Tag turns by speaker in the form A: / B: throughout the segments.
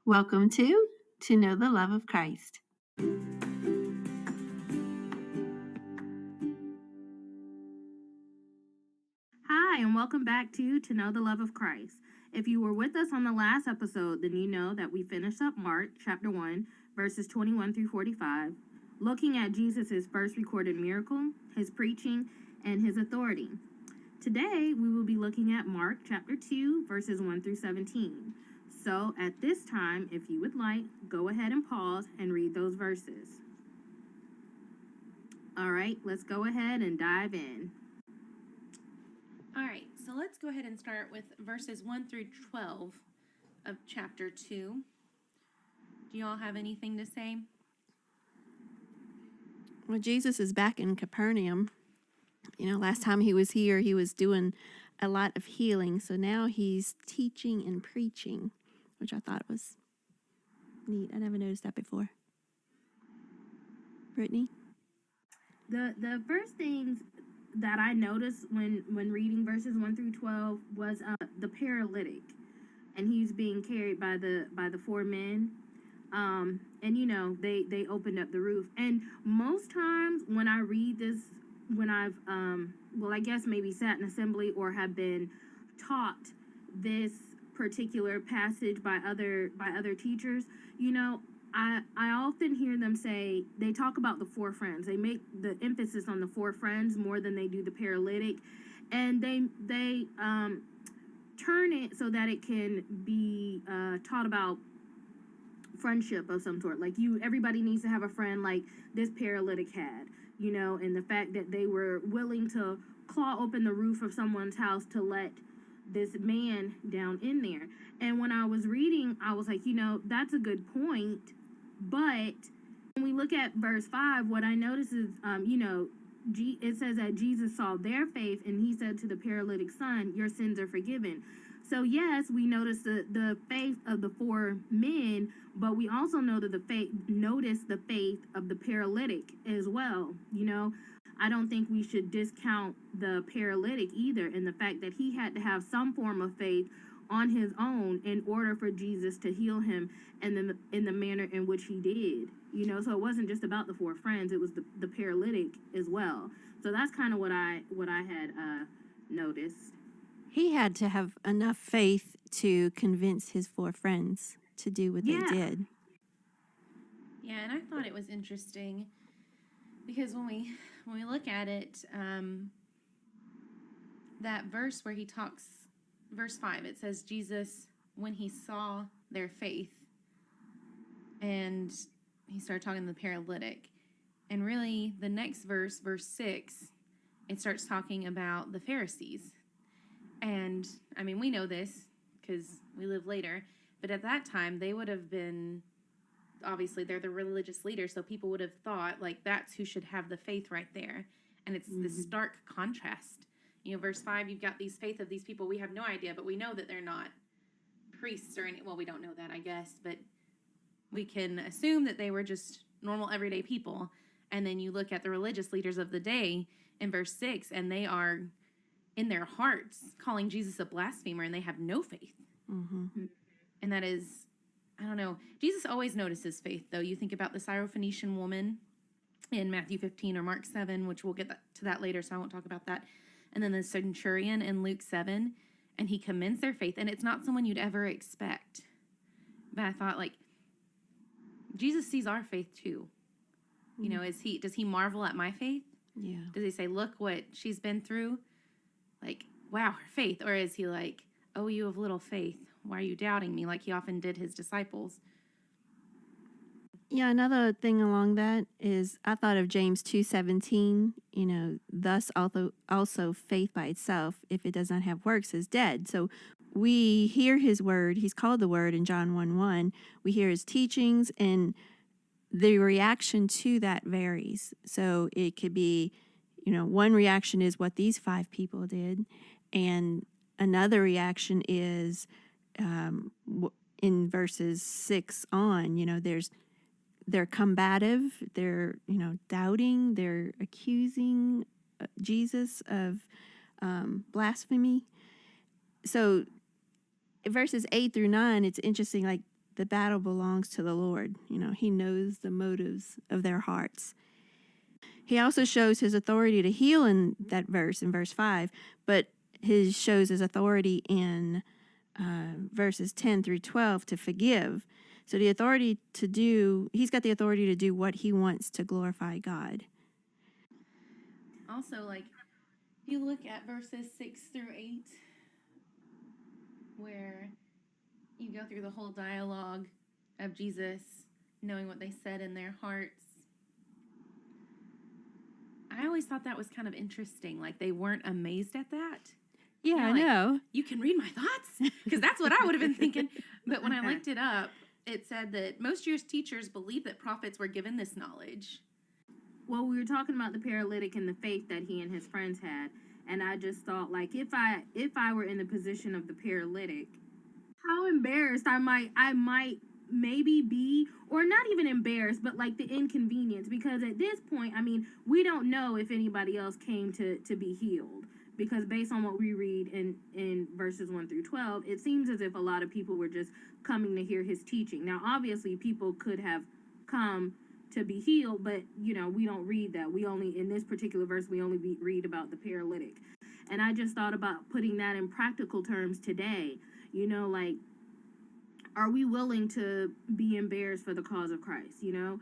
A: Welcome to Know the Love of Christ. Hi, and welcome back to Know the Love of Christ. If you were with us on the last episode, then you know that we finished up Mark chapter 1, verses 21 through 45, looking at Jesus' first recorded miracle, his preaching, and his authority. Today, we will be looking at Mark chapter 2, verses 1 through 17. So at this time, if you would like, go ahead and pause and read those verses. All right, let's go ahead and dive in.
B: All right, so let's go ahead and start with verses 1 through 12 of chapter 2. Do you all have anything to say?
C: Well, Jesus is back in Capernaum. Last time he was here, he was doing a lot of healing. So now he's teaching and preaching, which I thought was neat. I never noticed that before. Brittany?
A: The first things that I noticed when reading verses 1 through 12 was the paralytic, and he's being carried by the four men. And they opened up the roof. And most times when I read this, when I've I guess maybe sat in assembly or have been taught this particular passage by other teachers, I often hear them say, they talk about the four friends. They make the emphasis on the four friends more than they do the paralytic, and they turn it so that it can be taught about friendship of some sort. Like everybody needs to have a friend like this paralytic had, and the fact that they were willing to claw open the roof of someone's house to let this man down in there. And when I was reading, I was like, that's a good point. But when we look at verse 5, what I notice is, it says that Jesus saw their faith, and he said to the paralytic son, your sins are forgiven. So yes, we notice the faith of the four men, but we also know that notice the faith of the paralytic as well. I don't think we should discount the paralytic either, and the fact that he had to have some form of faith on his own in order for Jesus to heal him, and in the manner in which he did. So it wasn't just about the four friends; it was the paralytic as well. So that's kind of what I had noticed.
C: He had to have enough faith to convince his four friends to do what they did.
B: Yeah, and I thought it was interesting because when we look at it, that verse where he talks, verse 5, it says Jesus, when he saw their faith, and he started talking to the paralytic. And really, the next verse, verse 6, it starts talking about the Pharisees. And, I mean, we know this because we live later, but at that time, they would have been, obviously, they're the religious leaders, so people would have thought, like, that's who should have the faith right there. And it's this stark contrast. Verse 5, you've got these faith of these people. We have no idea, but we know that they're not priests or any, well, we don't know that, I guess, but we can assume that they were just normal, everyday people. And then you look at the religious leaders of the day in verse 6, and they are in their hearts calling Jesus a blasphemer, and they have no faith.
C: Mm-hmm.
B: And that is, I don't know. Jesus always notices faith, though. You think about the Syrophoenician woman in Matthew 15 or Mark 7, which we'll get to that later, so I won't talk about that. And then the centurion in Luke 7, and he commends their faith, and it's not someone you'd ever expect. But I thought, like, Jesus sees our faith too. Does he marvel at my faith?
C: Yeah.
B: Does he say, look what she's been through? Like, wow, her faith. Or is he like, oh, you have little faith. Why are you doubting me? Like he often did his disciples.
C: Yeah, another thing along that is I thought of James 2:17, thus also faith by itself, if it does not have works, is dead. So we hear his word, he's called the word in John 1:1. We hear his teachings, and the reaction to that varies. So it could be, one reaction is what these 5 people did, and another reaction is in verses 6 on, they're combative, they're, doubting, they're accusing Jesus of blasphemy. So verses 8 through 9, it's interesting, like the battle belongs to the Lord. He knows the motives of their hearts. He also shows his authority to heal in that verse, in verse 5, but he shows his authority in verses 10 through 12 to forgive. So he's got the authority to do what he wants to glorify God.
B: Also, if you look at verses 6 through 8, where you go through the whole dialogue of Jesus knowing what they said in their hearts, I always thought that was kind of interesting. They weren't amazed at that.
C: Yeah, I know.
B: You can read my thoughts? Because that's what I would have been thinking. But when I looked it up, it said that most Jewish teachers believed that prophets were given this knowledge.
A: Well, we were talking about the paralytic and the faith that he and his friends had, and I just thought, if I were in the position of the paralytic, how embarrassed I might maybe be, or not even embarrassed, but the inconvenience, because at this point, we don't know if anybody else came to be healed, because based on what we read in verses 1 through 12, it seems as if a lot of people were just coming to hear his teaching. Now, obviously, people could have come to be healed, but we don't read that. We only, in this particular verse, we only read about the paralytic. And I just thought about putting that in practical terms today. Are we willing to be embarrassed for the cause of Christ? You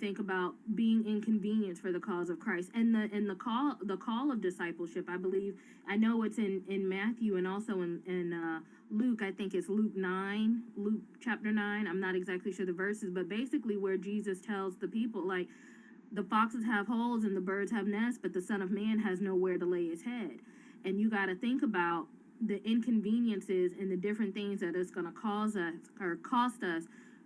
A: think about being inconvenienced for the cause of Christ, and the call of discipleship. I know it's in Matthew and also in Luke. I think it's Luke chapter 9. I'm not exactly sure the verses, but basically where Jesus tells the people, the foxes have holes and the birds have nests, but the Son of Man has nowhere to lay his head. And you got to think about the inconveniences and the different things that it's going to cause us or cost us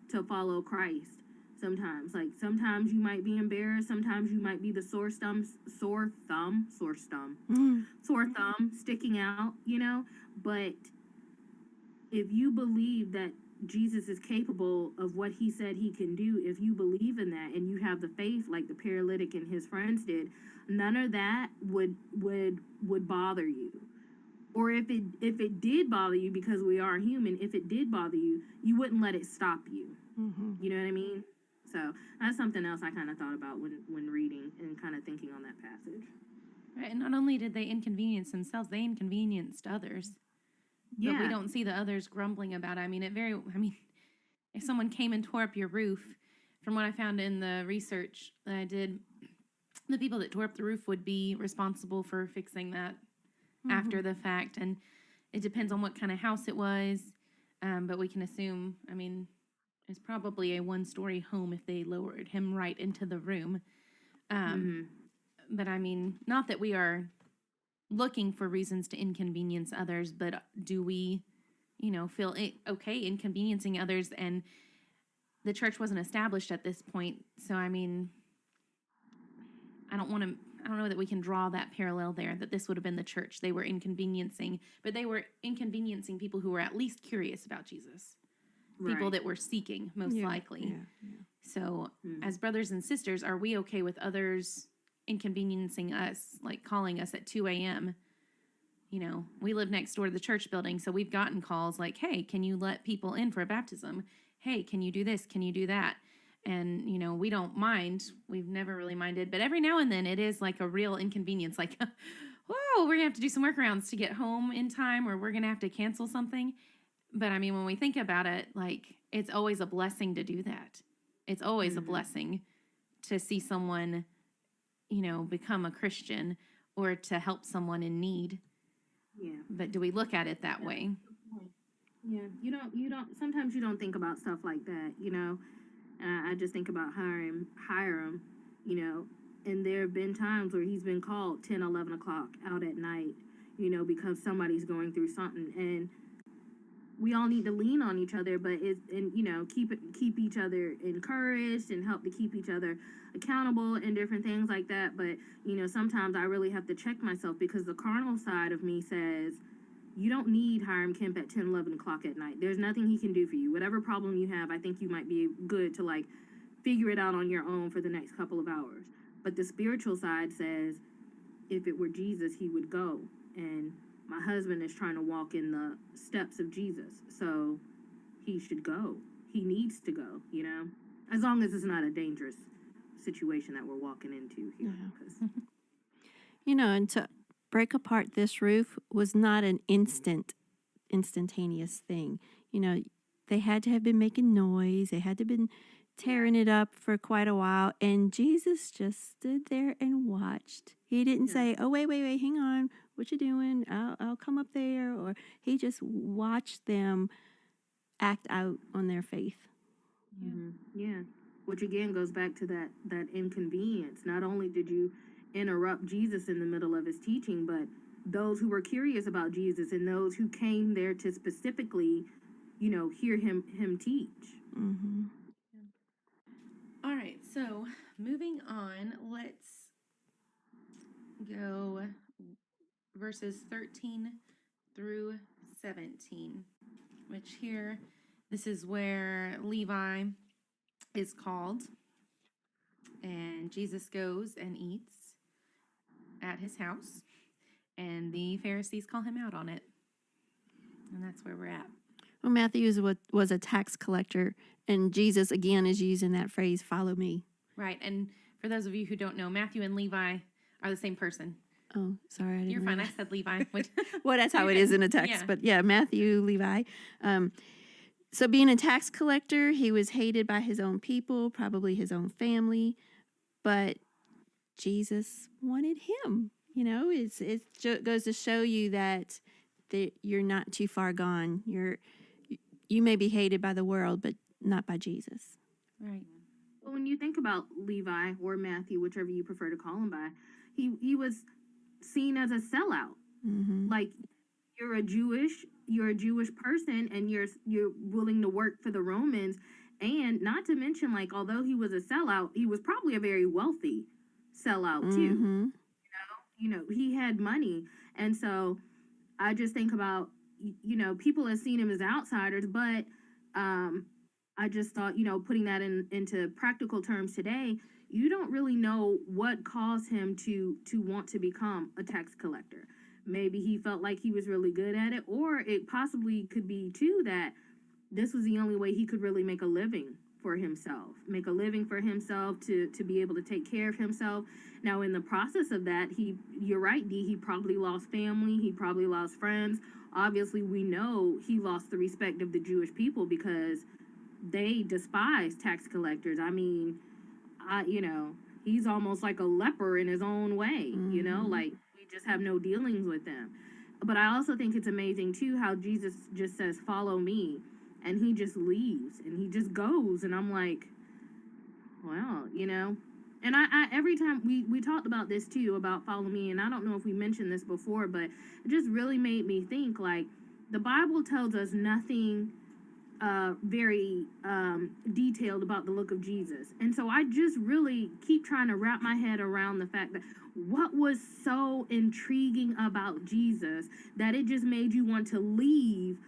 A: to follow Christ. Sometimes you might be embarrassed. Sometimes you might be the sore thumb sticking out, But if you believe that Jesus is capable of what he said he can do, if you believe in that and you have the faith like the paralytic and his friends did, none of that would bother you. Or if it did bother you, because we are human, if it did bother you, you wouldn't let it stop you.
C: Mm-hmm.
A: You know what I mean? So that's something else I kind of thought about when reading and kind of thinking on that passage.
B: Right, and not only did they inconvenience themselves, they inconvenienced others.
A: Yeah.
B: But we don't see the others grumbling about it. If someone came and tore up your roof, from what I found in the research that I did, the people that tore up the roof would be responsible for fixing that after the fact. And it depends on what kind of house it was. But we can assume, it's probably a one-story home if they lowered him right into the room. But not that we are looking for reasons to inconvenience others, but do we, feel okay inconveniencing others? And the church wasn't established at this point. So, I don't know that we can draw that parallel there, that this would have been the church. They were inconveniencing, but they were inconveniencing people who were at least curious about Jesus.
A: Right.
B: People that were seeking, most likely.
C: Yeah.
B: So, as brothers and sisters, are we okay with others inconveniencing us, calling us at 2 a.m.? We live next door to the church building, so we've gotten calls like, hey, can you let people in for a baptism? Hey, can you do this? Can you do that? And, we don't mind. We've never really minded. But every now and then it is a real inconvenience. Whoa, we're going to have to do some workarounds to get home in time, or we're going to have to cancel something. But, when we think about it, it's always a blessing to do that. It's always a blessing to see someone, become a Christian or to help someone in need.
A: Yeah.
B: But do we look at it that way?
A: Yeah. Sometimes you don't think about stuff like that, I just think about Hiram, and there have been times where he's been called 10, 11 o'clock out at night, because somebody's going through something. And we all need to lean on each other, but keep each other encouraged and help to keep each other accountable and different things like that. But, sometimes I really have to check myself, because the carnal side of me says, you don't need Hiram Kemp at 10, 11 o'clock at night. There's nothing he can do for you. Whatever problem you have, I think you might be good to figure it out on your own for the next couple of hours. But the spiritual side says, if it were Jesus, he would go. And my husband is trying to walk in the steps of Jesus. So he should go. He needs to go, you know, as long as it's not a dangerous situation that we're walking into here.
C: Yeah.
A: 'Cause-
C: And to break apart this roof was not an instantaneous thing. They had to have been making noise. They had to have been tearing it up for quite a while. And Jesus just stood there and watched. He didn't
A: Yeah.
C: say, "Oh, wait, hang on. What you doing? I'll come up there." Or he just watched them act out on their faith.
A: Yeah. Which again goes back to that inconvenience. Not only did you interrupt Jesus in the middle of his teaching, but those who were curious about Jesus and those who came there to specifically, hear him teach.
C: Mm-hmm.
B: All right, so moving on, let's go verses 13 through 17, which here, this is where Levi is called, and Jesus goes and eats at his house, and the Pharisees call him out on it. And that's where we're at.
C: Well, Matthew was a tax collector, and Jesus, again, is using that phrase, "Follow me."
B: Right, and for those of you who don't know, Matthew and Levi are the same person.
C: Oh, sorry, I didn't
B: You're fine, I
C: realize.
B: said Levi.
C: Well, that's how it is in a text.
B: Yeah.
C: But yeah, Matthew, Levi. So being a tax collector, he was hated by his own people, probably his own family, but Jesus wanted him. It goes to show you that you're not too far gone. You may be hated by the world, but not by Jesus.
B: Right.
A: Well, when you think about Levi or Matthew, whichever you prefer to call him by, he was seen as a sellout.
C: Mm-hmm.
A: Like you're a Jewish person, and you're willing to work for the Romans, and not to mention, like, although he was a sellout, he was probably a very wealthy sellout too.
C: Mm-hmm.
A: He had money, and so I just think about people have seen him as outsiders, but I just thought, putting that into practical terms today, you don't really know what caused him to want to become a tax collector. Maybe he felt like he was really good at it, or it possibly could be too that this was the only way he could really make a living for himself, to be able to take care of himself. Now, in the process of that, you're right, Dee, he probably lost family, he probably lost friends. Obviously, we know he lost the respect of the Jewish people because they despise tax collectors. I mean, he's almost like a leper in his own way, like we just have no dealings with them. But I also think it's amazing too how Jesus just says, "Follow me," and he just leaves and he just goes, and I'm like, well, and I every time we talked about this too, about follow me, and I don't know if we mentioned this before, but it just really made me think, like, the Bible tells us nothing very detailed about the look of Jesus. And so I just really keep trying to wrap my head around the fact that what was so intriguing about Jesus that it just made you want to leave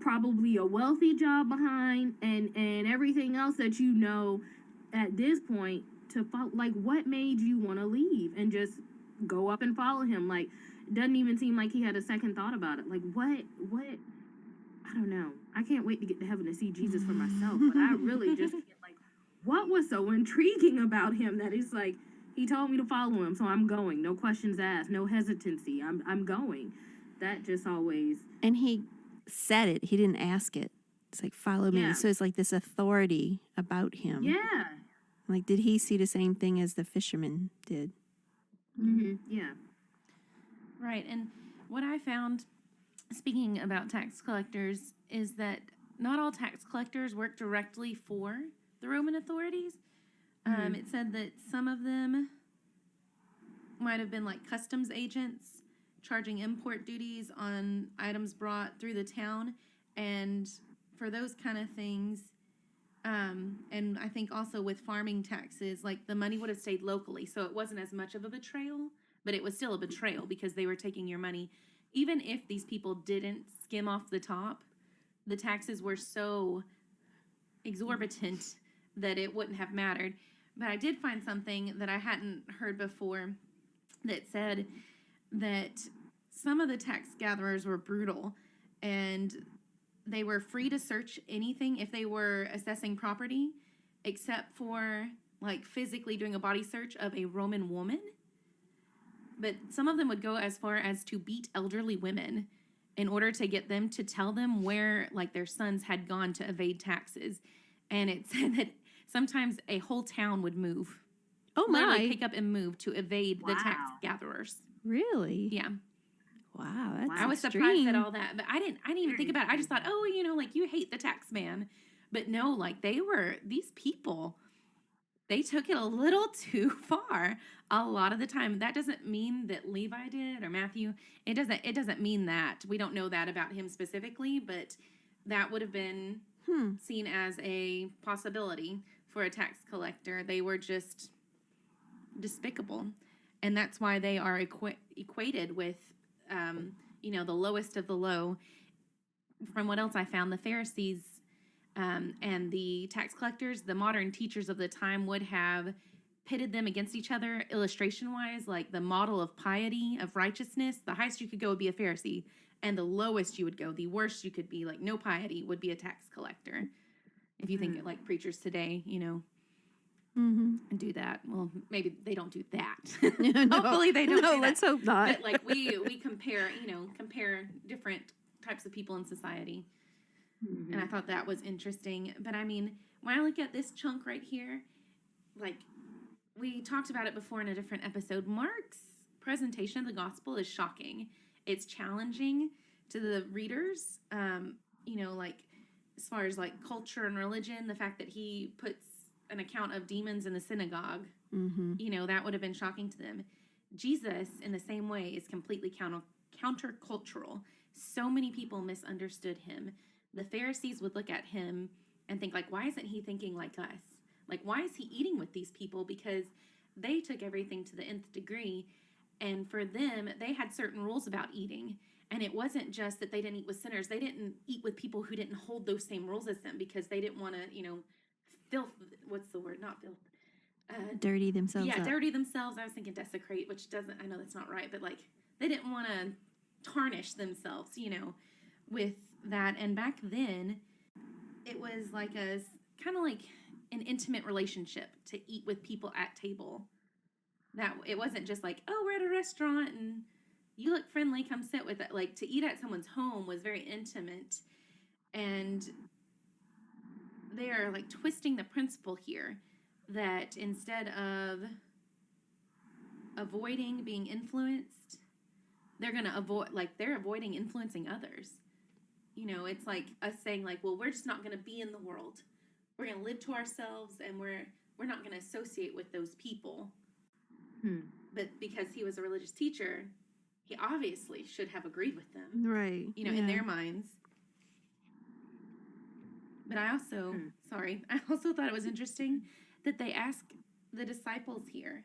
A: probably a wealthy job behind and everything else that at this point to follow. Like, what made you want to leave and just go up and follow him? Like, it doesn't even seem like he had a second thought about it. Like, what I don't know. I can't wait to get to heaven to see Jesus for myself. But I really just can't, like, what was so intriguing about him that it's like, he told me to follow him, so I'm going. No questions asked, no hesitancy. I'm going. That just always.
C: And he said it. He didn't ask it. It's like, "Follow me."
A: Yeah.
C: So it's like this authority about him.
A: Yeah.
C: Like, did he see the same thing as the fisherman did?
A: Mm-hmm. Yeah.
B: Right, and what I found, speaking about tax collectors, is that not all tax collectors work directly for the Roman authorities. It said that some of them might have been like customs agents charging import duties on items brought through the town, and for those kind of things, and I think also with farming taxes, like the money would have stayed locally, so it wasn't as much of a betrayal, but it was still a betrayal because they were taking your money. Even if these people didn't skim off the top, the taxes were so exorbitant that it wouldn't have mattered. But I did find something that I hadn't heard before that said that some of the tax gatherers were brutal, and they were free to search anything if they were assessing property, except for like physically doing a body search of a Roman woman. But some of them would go as far as to beat elderly women in order to get them to tell them where like their sons had gone to evade taxes. And it said that sometimes a whole town would move.
C: Oh
B: Literally
C: my.
B: pick up and move to evade the tax
A: Wow.
B: gatherers.
C: Really?
B: Yeah.
C: Wow, that's
B: I was
C: extreme.
B: surprised at all that, but I didn't even think about it. I just thought, oh, you know, like you hate the tax man. But no, like these people, they took it a little too far a lot of the time. That doesn't mean that Levi did or Matthew. It doesn't mean that. We don't know that about him specifically, but that would have been seen as a possibility for a tax collector. They were just despicable. And that's why they are equated with, the lowest of the low. From what else I found, the Pharisees and the tax collectors, the modern teachers of the time would have pitted them against each other illustration-wise, like the model of piety, of righteousness. The highest you could go would be a Pharisee, and the lowest you would go, the worst you could be, like no piety, would be a tax collector. If you think like preachers today, and do that. Well, maybe they don't do that.
C: No,
B: Hopefully they don't.
C: No,
B: do that.
C: let's hope not.
B: But like we compare different types of people in society.
A: Mm-hmm.
B: And I thought that was interesting. But I mean, when I look at this chunk right here, like we talked about it before in a different episode, Mark's presentation of the gospel is shocking. It's challenging to the readers. Like as far as like culture and religion, the fact that he puts an account of demons in the synagogue, that would have been shocking to them. Jesus, in the same way, is completely countercultural. So many people misunderstood him. The Pharisees would look at him and think, like, why isn't he thinking like us? Like, why is he eating with these people? Because they took everything to the nth degree. And for them, they had certain rules about eating. And it wasn't just that they didn't eat with sinners. They didn't eat with people who didn't hold those same rules as them because they didn't want to, filth. What's the word? Not filth.
C: Dirty themselves up.
B: Dirty themselves. I was thinking desecrate, which doesn't, I know that's not right, but like they didn't want to tarnish themselves, with that. And back then, it was like kind of like an intimate relationship to eat with people at table. That it wasn't just like, oh, we're at a restaurant and you look friendly, come sit with it. Like to eat at someone's home was very intimate. And they are like twisting the principle here that instead of avoiding being influenced, they're going to they're avoiding influencing others. It's like us saying like, well, we're just not going to be in the world. We're going to live to ourselves and we're not going to associate with those people. But because he was a religious teacher, he obviously should have agreed with them.
C: Right.
B: In their minds. But I also thought it was interesting that they ask the disciples here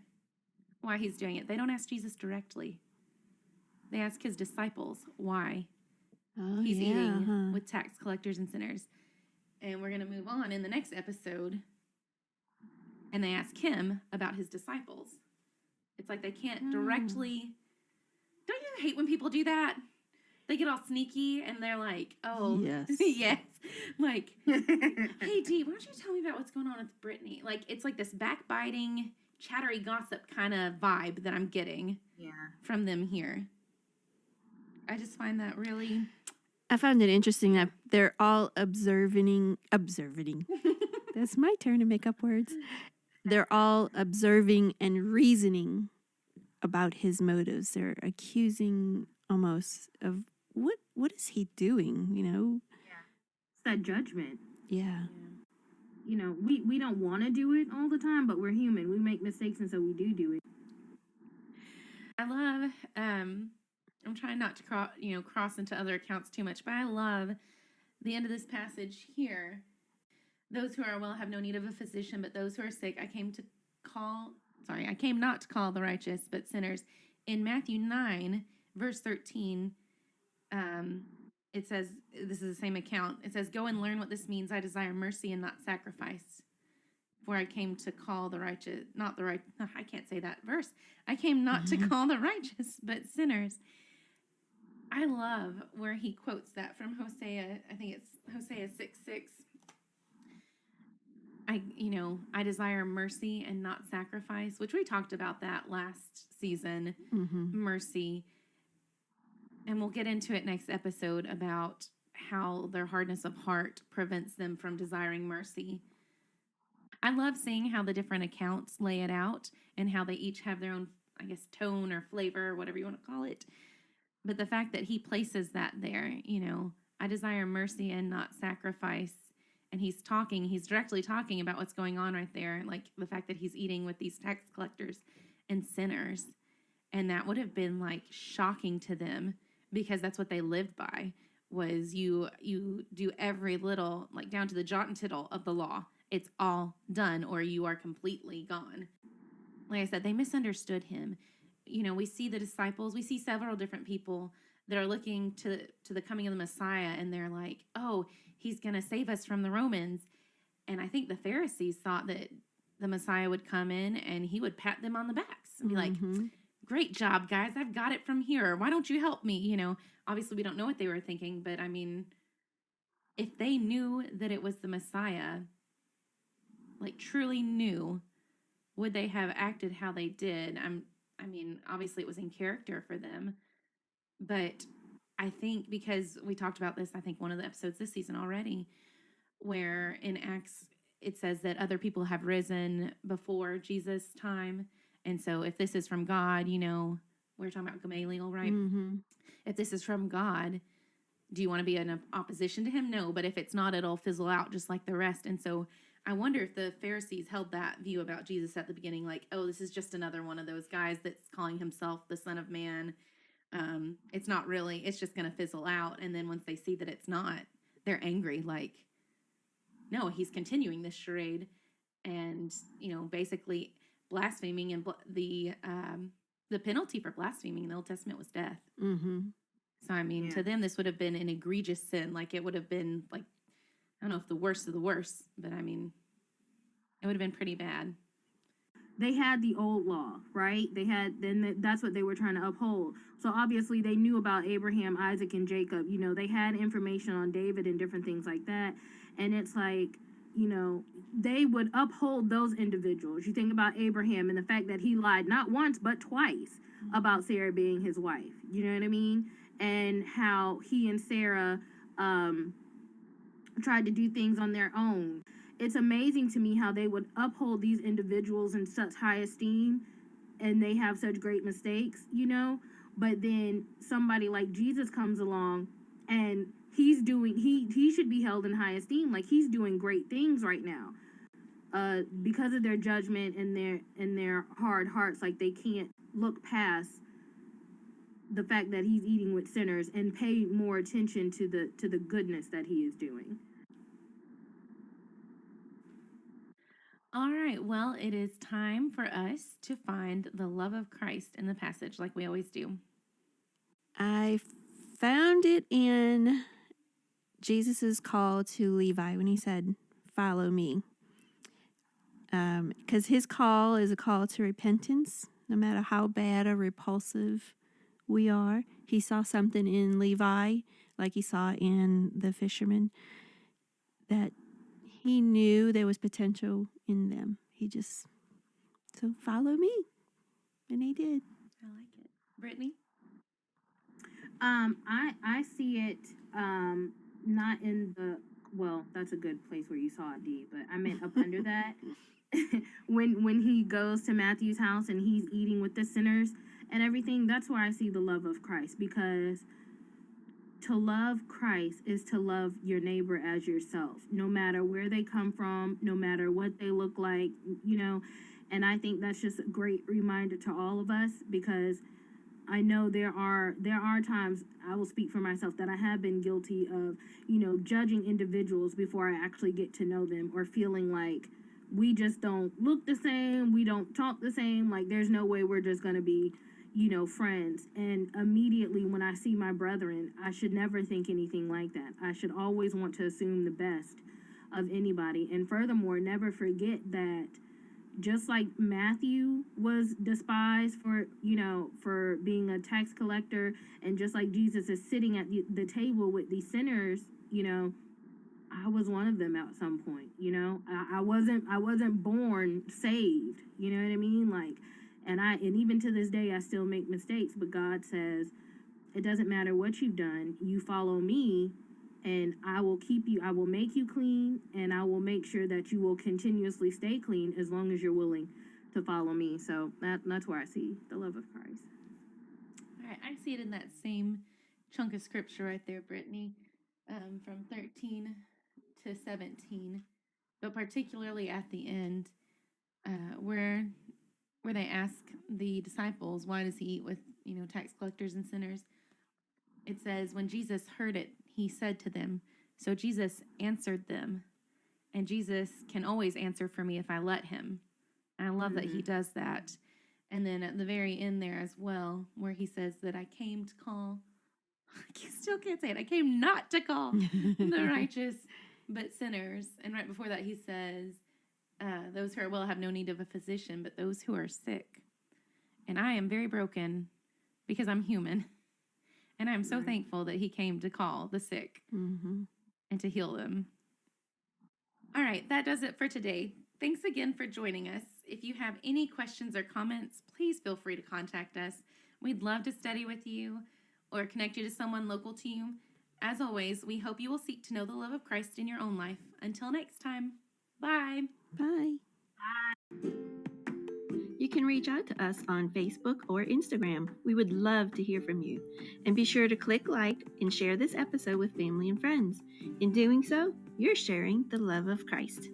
B: why he's doing it. They don't ask Jesus directly. They ask his disciples why he's eating with tax collectors and sinners. And we're going to move on in the next episode. And they ask him about his disciples. It's like they can't directly... Don't you hate when people do that? They get all sneaky and they're like, oh,
C: yes.
B: yes. Like, hey, Dee, why don't you tell me about what's going on with Brittany? Like, it's like this backbiting, chattery gossip kind of vibe that I'm getting from them here. I just find that really...
C: I found it interesting that they're all observing. That's my turn to make up words. They're all observing and reasoning about his motives. They're accusing almost of what is he doing,
A: It's that judgment.
C: Yeah.
A: We don't want to do it all the time, but we're human. We make mistakes, and so we do it.
B: I love, I'm trying not to cross into other accounts too much, but I love the end of this passage here. Those who are well have no need of a physician, but those who are sick, I came not to call the righteous, but sinners. In Matthew 9, verse 13, it says, this is the same account. It says, go and learn what this means. I desire mercy and not sacrifice. For I came to call the righteous, I can't say that verse. I came not to call the righteous, but sinners. I love where he quotes that from Hosea. I think it's Hosea 6:6. I desire mercy and not sacrifice, which we talked about that last season.
C: Mm-hmm.
B: Mercy. And we'll get into it next episode about how their hardness of heart prevents them from desiring mercy. I love seeing how the different accounts lay it out and how they each have their own, I guess, tone or flavor, or whatever you want to call it. But the fact that he places that there, I desire mercy and not sacrifice. And he's directly talking about what's going on right there. Like the fact that he's eating with these tax collectors and sinners. And that would have been like shocking to them because that's what they lived by, was you do every little, like down to the jot and tittle of the law. It's all done or you are completely gone. Like I said, they misunderstood him. We see the disciples, we see several different people that are looking to the coming of the Messiah, and they're like, oh, he's going to save us from the Romans. And I think the Pharisees thought that the Messiah would come in and he would pat them on the backs and be like, great job, guys. I've got it from here. Why don't you help me? Obviously we don't know what they were thinking, but I mean, if they knew that it was the Messiah, like truly knew, would they have acted how they did? Obviously it was in character for them, but I think because we talked about this, I think one of the episodes this season already, where in Acts it says that other people have risen before Jesus' time. And so if this is from God, we're talking about Gamaliel, right?
C: Mm-hmm.
B: If this is from God, do you want to be in opposition to him? No, but if it's not, it'll fizzle out just like the rest. And so I wonder if the Pharisees held that view about Jesus at the beginning, like, oh, this is just another one of those guys that's calling himself the Son of Man. It's not really, it's just going to fizzle out. And then once they see that it's not, they're angry, like, no, he's continuing this charade and, basically blaspheming, and the penalty for blaspheming in the Old Testament was death.
C: Mm-hmm.
B: So, to them, this would have been an egregious sin. Like, it would have been, like, I don't know if the worst of the worst, but it would have been pretty bad.
A: They had the old law, right? That's what they were trying to uphold. So obviously they knew about Abraham, Isaac, and Jacob. They had information on David and different things like that. And it's like, they would uphold those individuals. You think about Abraham and the fact that he lied not once, but twice about Sarah being his wife. You know what I mean? And how he and Sarah tried to do things on their own. It's amazing to me how they would uphold these individuals in such high esteem and they have such great mistakes, but then somebody like Jesus comes along and he should be held in high esteem. Like, he's doing great things right now. Because of their judgment and their hard hearts, like they can't look past the fact that he's eating with sinners and pay more attention to the goodness that he is doing.
B: All right, well, it is time for us to find the love of Christ in the passage, like we always do.
C: I found it in Jesus's call to Levi when he said, "Follow me." Because his call is a call to repentance, no matter how bad or repulsive we are. He saw something in Levi, like he saw in the fisherman, that he knew there was potential in them. So follow me. And he did.
B: I like it. Brittany?
A: I see it, not in the, well, that's a good place where you saw it, D, but I meant up under that. when he goes to Matthew's house and he's eating with the sinners and everything, that's where I see the love of Christ, because to love Christ is to love your neighbor as yourself, no matter where they come from, no matter what they look like, and I think that's just a great reminder to all of us, because I know there are times, I will speak for myself, that I have been guilty of, judging individuals before I actually get to know them, or feeling like we just don't look the same, we don't talk the same, like there's no way we're just going to be, friends. And immediately when I see my brethren, I should never think anything like that. I should always want to assume the best of anybody. And furthermore, never forget that just like Matthew was despised for, for being a tax collector, and just like Jesus is sitting at the table with these sinners, I was one of them at some point. I wasn't born saved. You know what I mean? Like, and even to this day I still make mistakes, but God says it doesn't matter what you've done. You follow me, and I will keep you. I will make you clean, and I will make sure that you will continuously stay clean as long as you're willing to follow me. So that's where I see the love of Christ.
B: All right, I see it in that same chunk of scripture right there, Brittany, from 13 to 17, but particularly at the end, where they ask the disciples, why does he eat with, tax collectors and sinners? It says, when Jesus heard it, he said to them. So Jesus answered them, and Jesus can always answer for me if I let him. And I love that he does that. And then at the very end there as well, where he says that I came to call, I still can't say it, I came not to call the righteous, but sinners. And right before that he says, those who are well have no need of a physician, but those who are sick. And I am very broken because I'm human. And I'm so thankful that he came to call the sick and to heal them. All right, that does it for today. Thanks again for joining us. If you have any questions or comments, please feel free to contact us. We'd love to study with you or connect you to someone local to you. As always, we hope you will seek to know the love of Christ in your own life. Until next time, bye.
C: Bye. You can reach out to us on Facebook or Instagram. We would love to hear from you. And be sure to click like and share this episode with family and friends. In doing so, you're sharing the love of Christ.